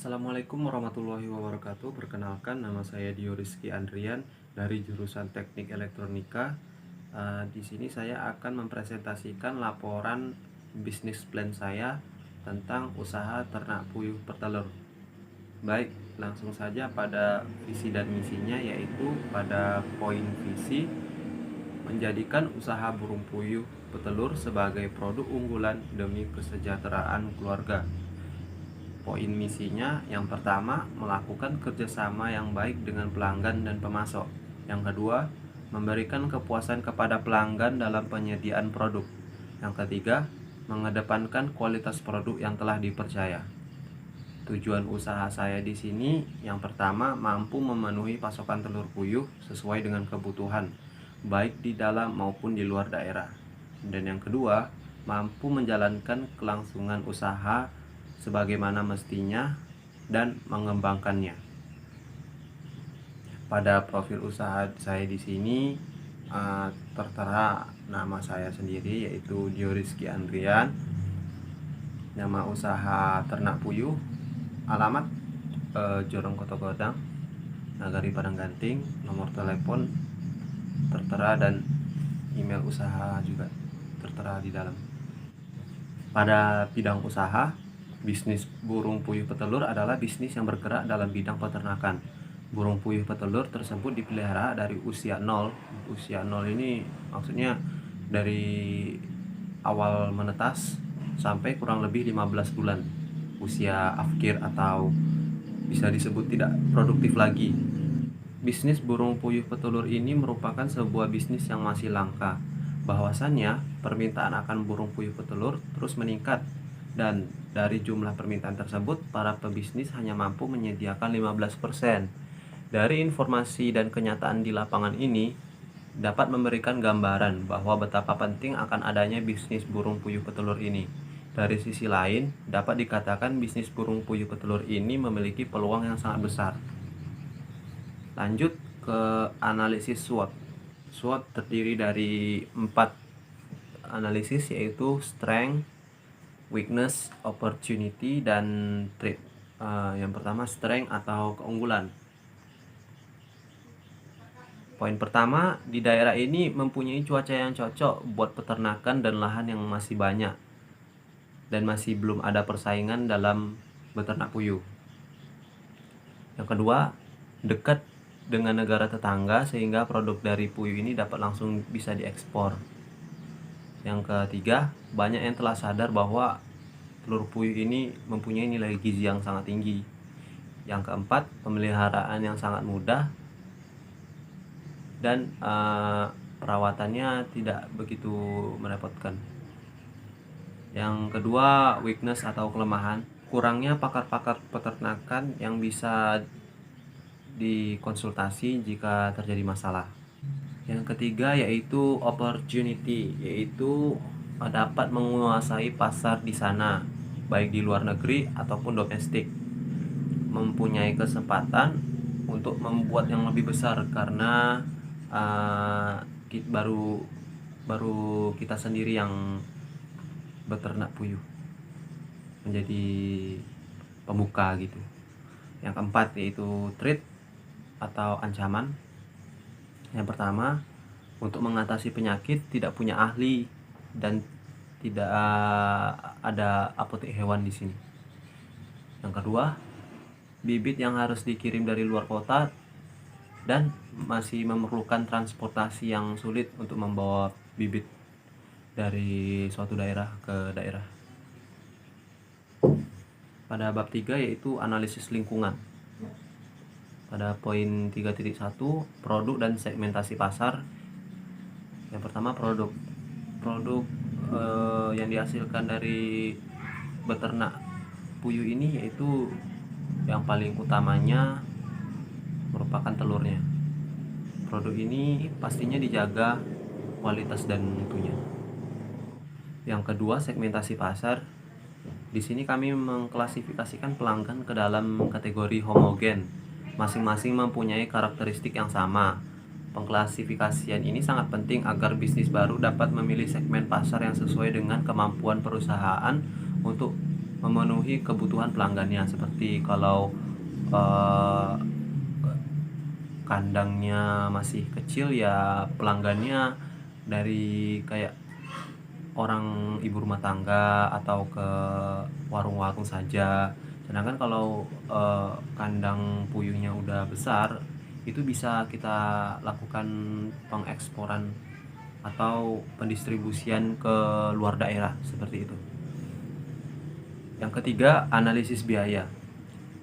Assalamualaikum warahmatullahi wabarakatuh. Perkenalkan, nama saya Dio Rizky Andrian dari jurusan Teknik Elektronika. Di sini saya akan mempresentasikan laporan bisnis plan saya tentang usaha ternak puyuh petelur. Baik, langsung saja pada visi dan misinya, yaitu pada poin visi menjadikan usaha burung puyuh petelur sebagai produk unggulan demi kesejahteraan keluarga. Poin misinya yang pertama, melakukan kerjasama yang baik dengan pelanggan dan pemasok. Yang kedua, memberikan kepuasan kepada pelanggan dalam penyediaan produk. Yang ketiga, mengedepankan kualitas produk yang telah dipercaya. Tujuan usaha saya di sini yang pertama, mampu memenuhi pasokan telur puyuh sesuai dengan kebutuhan, baik di dalam maupun di luar daerah. Dan yang kedua, mampu menjalankan kelangsungan usaha sebagaimana mestinya dan mengembangkannya. Pada profil usaha saya di sini tertera nama saya sendiri, yaitu Dio Rizky Andrian, nama usaha ternak puyuh, alamat Jorong Kota Godang, Nagari Padang Ganting, nomor telepon tertera dan email usaha juga tertera di dalam. Pada bidang usaha, bisnis burung puyuh petelur adalah bisnis yang bergerak dalam bidang peternakan. Burung puyuh petelur tersebut dipelihara dari usia 0. Usia 0 ini maksudnya dari awal menetas sampai kurang lebih 15 bulan. Usia afkir atau bisa disebut tidak produktif lagi. Bisnis burung puyuh petelur ini merupakan sebuah bisnis yang masih langka. Bahwasannya permintaan akan burung puyuh petelur terus meningkat, dan dari jumlah permintaan tersebut para pebisnis hanya mampu menyediakan 15%. Dari informasi dan kenyataan di lapangan ini dapat memberikan gambaran bahwa betapa penting akan adanya bisnis burung puyuh petelur ini. Dari sisi lain, dapat dikatakan bisnis burung puyuh petelur ini memiliki peluang yang sangat besar. Lanjut ke analisis SWOT. SWOT terdiri dari 4 analisis, yaitu strength, weakness, opportunity, dan threat. Yang pertama, strength atau keunggulan. Poin pertama, di daerah ini mempunyai cuaca yang cocok buat peternakan dan lahan yang masih banyak, dan masih belum ada persaingan dalam beternak puyuh. Yang kedua, dekat dengan negara tetangga sehingga produk dari puyuh ini dapat langsung bisa diekspor. Yang ketiga, banyak yang telah sadar bahwa telur puyuh ini mempunyai nilai gizi yang sangat tinggi. Yang keempat, pemeliharaan yang sangat mudah dan perawatannya tidak begitu merepotkan. Yang kedua, weakness atau kelemahan, kurangnya pakar-pakar peternakan yang bisa dikonsultasi jika terjadi masalah. Yang ketiga yaitu opportunity, yaitu dapat menguasai pasar di sana, baik di luar negeri ataupun domestik. Mempunyai kesempatan untuk membuat yang lebih besar karena baru kita sendiri yang beternak puyuh, menjadi pembuka gitu. Yang keempat yaitu threat atau ancaman. Yang pertama, untuk mengatasi penyakit tidak punya ahli dan tidak ada apotek hewan di sini. Yang kedua, bibit yang harus dikirim dari luar kota dan masih memerlukan transportasi yang sulit untuk membawa bibit dari suatu daerah ke daerah. Pada bab 3 yaitu analisis lingkungan. Pada poin 3.1, produk dan segmentasi pasar. Yang pertama, produk yang dihasilkan dari beternak puyuh ini yaitu yang paling utamanya merupakan telurnya. Produk ini pastinya dijaga kualitas dan mutunya. Yang kedua, segmentasi pasar. Di sini kami mengklasifikasikan pelanggan ke dalam kategori homogen. Masing-masing mempunyai karakteristik yang sama. Pengklasifikasian ini sangat penting agar bisnis baru dapat memilih segmen pasar yang sesuai dengan kemampuan perusahaan untuk memenuhi kebutuhan pelanggannya. Seperti kalau eh, kandangnya masih kecil ya pelanggannya dari kayak orang ibu rumah tangga atau ke warung-warung saja. Sedangkan kalau kandang puyuhnya udah besar, itu bisa kita lakukan pengeksporan atau pendistribusian ke luar daerah seperti itu. Yang ketiga, analisis biaya.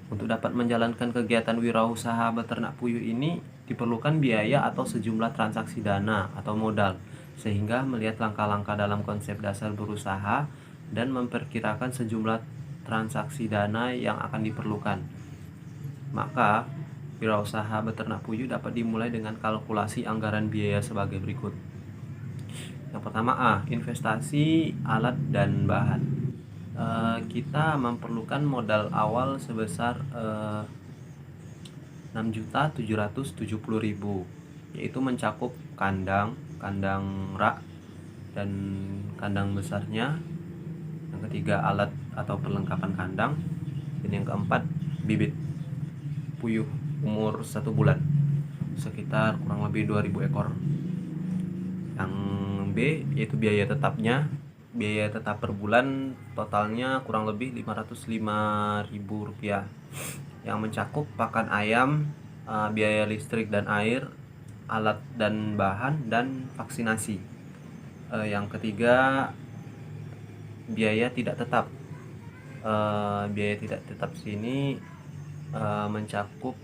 Untuk dapat menjalankan kegiatan wirausaha beternak puyuh ini diperlukan biaya atau sejumlah transaksi dana atau modal, sehingga melihat langkah-langkah dalam konsep dasar berusaha dan memperkirakan sejumlah transaksi dana yang akan diperlukan. Maka, wirausaha beternak puyuh dapat dimulai dengan kalkulasi anggaran biaya sebagai berikut. Yang pertama A, investasi alat dan bahan. Kita memerlukan modal awal sebesar 6.770.000, yaitu mencakup kandang rak dan kandang besarnya. Yang ketiga alat atau perlengkapan kandang, dan yang keempat bibit puyuh umur 1 bulan sekitar kurang lebih 2.000 ekor. Yang B yaitu biaya tetapnya. Biaya tetap per bulan totalnya kurang lebih Rp505.000, yang mencakup pakan ayam, biaya listrik dan air, alat dan bahan, dan vaksinasi. Yang ketiga biaya tidak tetap. Biaya tidak tetap sini mencakup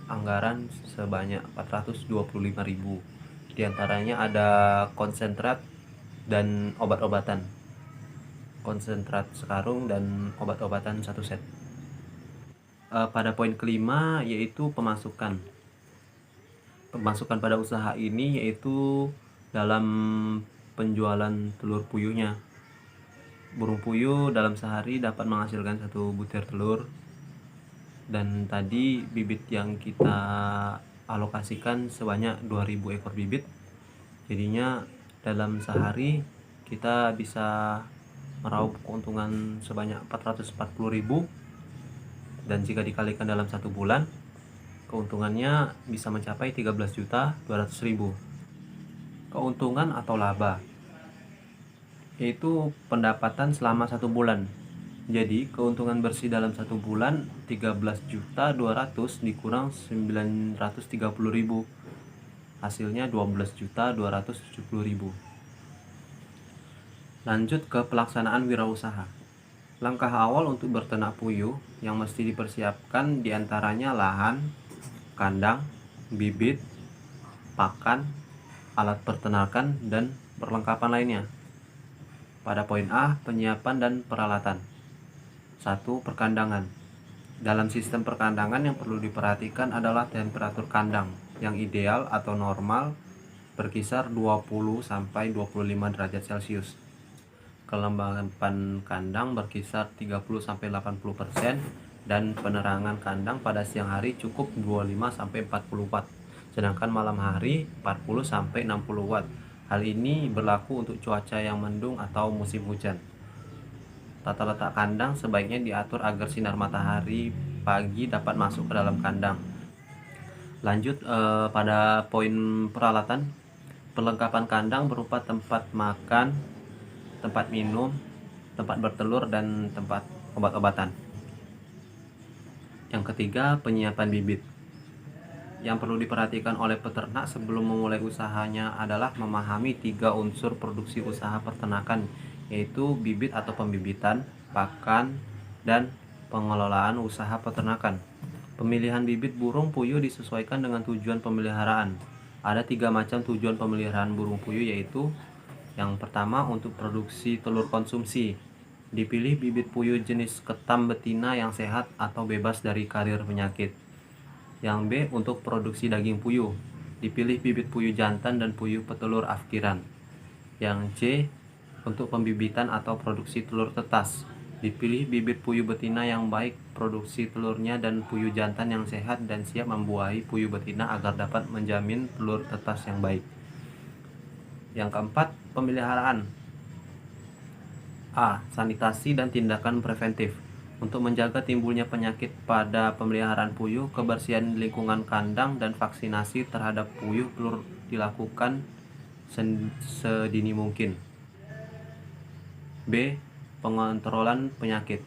anggaran sebanyak 425.000. Di antaranya ada konsentrat dan obat-obatan. Konsentrat sekarung dan obat-obatan 1 set. Pada poin kelima yaitu pemasukan. Pemasukan pada usaha ini yaitu dalam penjualan telur puyuhnya. Burung puyuh dalam sehari dapat menghasilkan 1 butir telur, dan tadi bibit yang kita alokasikan sebanyak 2.000 ekor bibit. Jadinya dalam sehari kita bisa meraup keuntungan sebanyak 440.000, dan jika dikalikan dalam 1 bulan keuntungannya bisa mencapai 13.200.000. Keuntungan atau laba yaitu pendapatan selama 1 bulan. Jadi keuntungan bersih dalam 1 bulan 13.200.000 dikurang 930.000, hasilnya 12.270.000. Lanjut ke pelaksanaan wirausaha. Langkah awal untuk berternak puyuh yang mesti dipersiapkan diantaranya lahan, kandang, bibit, pakan, alat peternakan, dan perlengkapan lainnya. Pada poin A, penyiapan dan peralatan. 1. Perkandangan. Dalam sistem perkandangan yang perlu diperhatikan adalah temperatur kandang yang ideal atau normal berkisar 20-25 derajat Celcius. Kelembapan kandang berkisar 30-80%, dan penerangan kandang pada siang hari cukup 25-40 watt, sedangkan malam hari 40-60 watt. Hal ini berlaku untuk cuaca yang mendung atau musim hujan. Tata letak kandang sebaiknya diatur agar sinar matahari pagi dapat masuk ke dalam kandang. Lanjut pada poin peralatan. Perlengkapan kandang berupa tempat makan, tempat minum, tempat bertelur, dan tempat obat-obatan. Yang ketiga, penyiapan bibit. Yang perlu diperhatikan oleh peternak sebelum memulai usahanya adalah memahami 3 unsur produksi usaha peternakan, yaitu bibit atau pembibitan, pakan, dan pengelolaan usaha peternakan. Pemilihan bibit burung puyuh disesuaikan dengan tujuan pemeliharaan. Ada 3 macam tujuan pemeliharaan burung puyuh, yaitu yang pertama untuk produksi telur konsumsi. Dipilih bibit puyuh jenis ketam betina yang sehat atau bebas dari karier penyakit. Yang B untuk produksi daging puyuh. Dipilih bibit puyuh jantan dan puyuh petelur afkiran. Yang C untuk pembibitan atau produksi telur tetas. Dipilih bibit puyuh betina yang baik produksi telurnya dan puyuh jantan yang sehat dan siap membuahi puyuh betina agar dapat menjamin telur tetas yang baik. Yang keempat, pemeliharaan. A. Sanitasi dan tindakan preventif. Untuk menjaga timbulnya penyakit pada pemeliharaan puyuh, kebersihan lingkungan kandang dan vaksinasi terhadap puyuh perlu dilakukan sedini mungkin. B. Pengontrolan penyakit.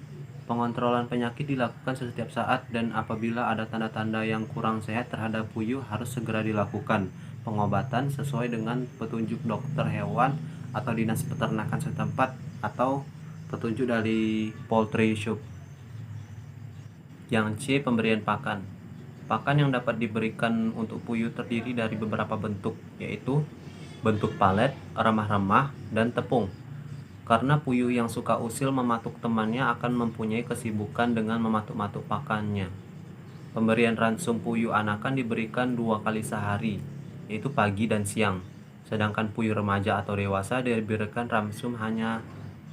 Pengontrolan penyakit dilakukan setiap saat dan apabila ada tanda-tanda yang kurang sehat terhadap puyuh harus segera dilakukan pengobatan sesuai dengan petunjuk dokter hewan atau dinas peternakan setempat atau petunjuk dari poultry shop. Yang C. Pemberian pakan. Pakan yang dapat diberikan untuk puyuh terdiri dari beberapa bentuk, yaitu bentuk palet, remah-remah, dan tepung. Karena puyuh yang suka usil mematuk temannya akan mempunyai kesibukan dengan mematuk-matuk pakannya. Pemberian ransum puyuh anakan diberikan 2 kali sehari, yaitu pagi dan siang. Sedangkan puyuh remaja atau dewasa diberikan ransum hanya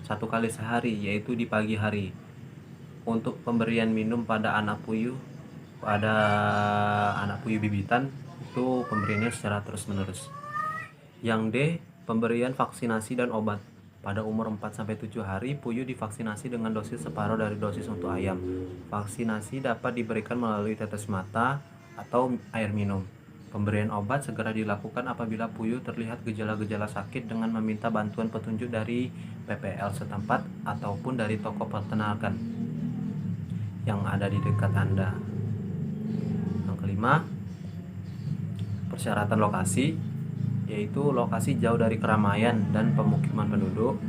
1 kali sehari, yaitu di pagi hari. Untuk pemberian minum pada anak puyuh bibitan itu pemberiannya secara terus-menerus. Yang D. Pemberian vaksinasi dan obat. Pada umur 4-7 hari, puyuh divaksinasi dengan dosis separuh dari dosis untuk ayam. Vaksinasi dapat diberikan melalui tetes mata atau air minum. Pemberian obat segera dilakukan apabila puyuh terlihat gejala-gejala sakit dengan meminta bantuan petunjuk dari PPL setempat ataupun dari toko peternakan yang ada di dekat Anda. Yang kelima, persyaratan lokasi, yaitu lokasi jauh dari keramaian dan pemukiman penduduk.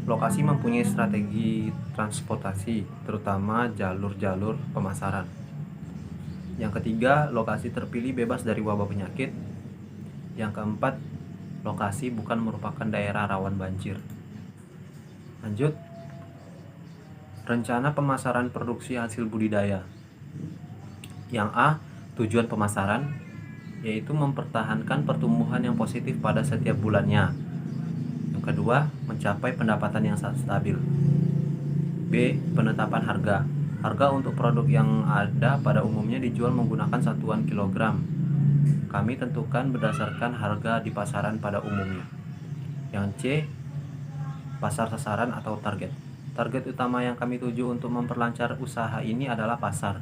Lokasi mempunyai strategi transportasi, terutama jalur-jalur pemasaran. Yang ketiga, lokasi terpilih bebas dari wabah penyakit. Yang keempat, lokasi bukan merupakan daerah rawan banjir. Lanjut, rencana pemasaran produksi hasil budidaya. Yang A. Tujuan pemasaran, yaitu mempertahankan pertumbuhan yang positif pada setiap bulannya. Yang kedua, mencapai pendapatan yang stabil. B. Penetapan harga. Harga untuk produk yang ada pada umumnya dijual menggunakan satuan kilogram. Kami tentukan berdasarkan harga di pasaran pada umumnya. Yang C. Pasar sasaran atau target. Target utama yang kami tuju untuk memperlancar usaha ini adalah pasar.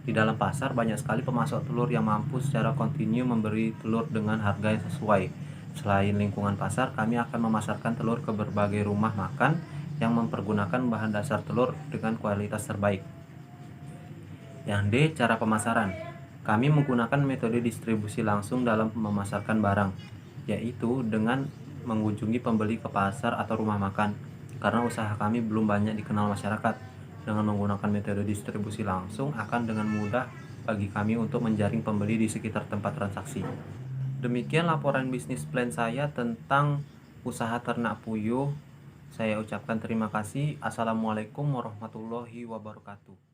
Di dalam pasar banyak sekali pemasok telur yang mampu secara kontinu memberi telur dengan harga yang sesuai. Selain lingkungan pasar, kami akan memasarkan telur ke berbagai rumah makan yang mempergunakan bahan dasar telur dengan kualitas terbaik. Yang D. Cara pemasaran. Kami menggunakan metode distribusi langsung dalam memasarkan barang, yaitu dengan mengunjungi pembeli ke pasar atau rumah makan. Karena usaha kami belum banyak dikenal masyarakat, dengan menggunakan metode distribusi langsung akan dengan mudah bagi kami untuk menjaring pembeli di sekitar tempat transaksi. Demikian laporan bisnis plan saya tentang usaha ternak puyuh. Saya ucapkan terima kasih. Assalamualaikum warahmatullahi wabarakatuh.